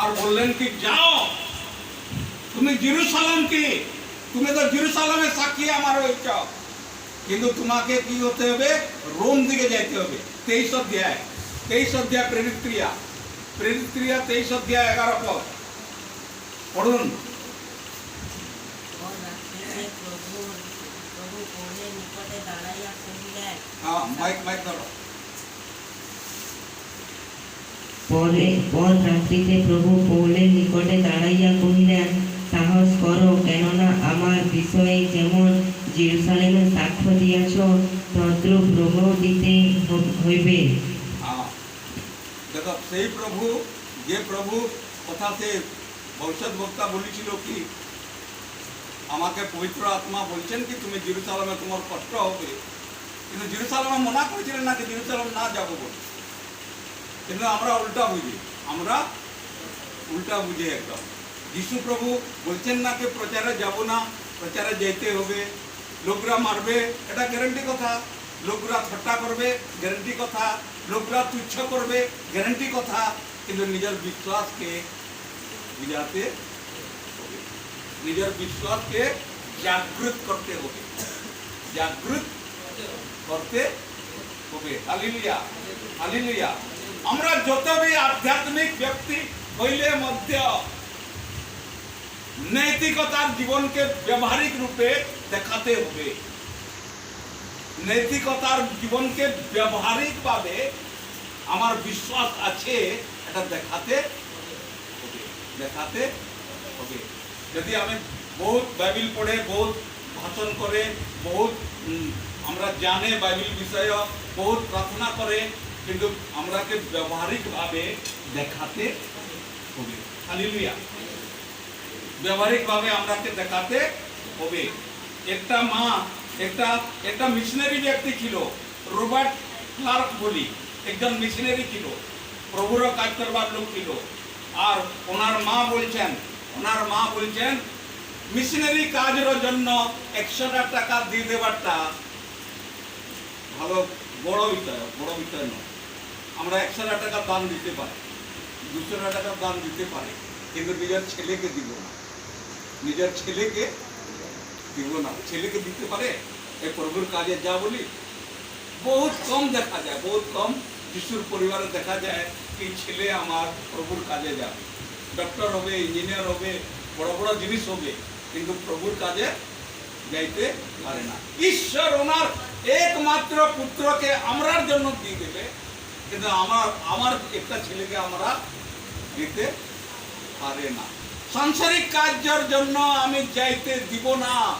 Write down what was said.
আর বললেন কি যাও তুমি জেরুসালেম কি, তুমি তো জেরুসালেমের সাক্ষী আমার হয়েছ, কিন্তু তোমাকে কি হতে হবে, রোম দিকে যাইতে হবে। 23 অধ্যায় প্রেরিত ক্রিয়া 23 অধ্যায় 11 পদ পড়ুন। হ্যাঁ, মাইক ধরো। পর রাত্রিতে প্রভু পৌলের নিকটে দাঁড়াইয়া কহিলেন, সাহস করো, কেননা আমার বিষয়ে যেমন জেরুসালেমে সাক্ষ্য দিয়াছ, তদ্রূপ রোমেও দিতে হইবে। দেখো, সেই প্রভু, যে প্রভু কথাতে ভবিষ্যৎবক্তা বলেছিল কি, আমাকে পবিত্র আত্মা বলছেন কি তুমি জেরুসালেমে তোমার কষ্ট হবে, কিন্তু জেরুসালেমে মনা করেছিলেন না যে জেরুসালেম না যাবো বলে। কিন্তু আমরা উল্টা বুঝি একদম। যিশু প্রভু বলছেন না কি প্রচারে যাব না, প্রচারে যেতে হবে, লোকরা মারবে, এটা গ্যারান্টি কথা, লোকরা ঠাট্টা করবে, গ্যারান্টি কথা, লোকরা তুচ্ছ করবে, গ্যারান্টি কথা, কিন্তু নিজের বিশ্বাসকে বুঝাতে হবে, নিজের বিশ্বাসকে জাগ্রত করতে হবে, জাগ্রত করতে হবে। Hallelujah, hallelujah. আমরা যতই আধ্যাত্মিক ব্যক্তি হইলে মধ্যে নৈতিকতার জীবনকে ব্যবহারিক রূপে দেখাতে হবে, নৈতিকতার জীবনকে ব্যবহারিক ভাবে আমার বিশ্বাস আছে এটা দেখাতে হবে। যদি আমি বহুত বাইবেল পড়ে, বহুত ভাষণ করে, বহুত আমরা জানে বাইবেল বিষয়, বহুত প্রার্থনা করে, কিন্তু আমরাকে ব্যবহারিক ভাবে দেখাতে হবে। হালেলুয়া। ব্যবহারিক ভাবে আমরাকে দেখাতে হবে। একটা মা, একটা মিশনারি ব্যক্তি ছিল, রবার্ট ক্লার্ক বলি, একজন মিশনারি ছিল, প্রভুর কাজ করবার লোক ছিল। আর ওনার মা বলছেন মিশনারি কাজের জন্য 100 টাকা দিয়ে দেবারটা ভালো বড় বিষয় নয়। আমরা 100 টাকা দান দিতে পারি, 200 টাকা দান দিতে পারি, কিন্তু নিজের ছেলেকে দিব না, ছেলেকে দিতে পারে এই প্রভুর কাজে যা বলি বহুত কম দেখা যায়, বহুত কম যিশুর পরিবারে দেখা যায় কি ছেলে আমার প্রভুর কাজে যাবে, ডক্টর হবে, ইঞ্জিনিয়ার হবে, বড় বড় জিনিস হবে, কিন্তু প্রভুর কাজে যাইতে পারে না। ঈশ্বর ওনার একমাত্র পুত্রকে আমরার জন্য দিয়ে দেবে, কিন্তু আমার একটা ছেলেকে আমরা দিতে পারে না। সাংসারিক কাজের জন্য আমি যাইতে দিব না,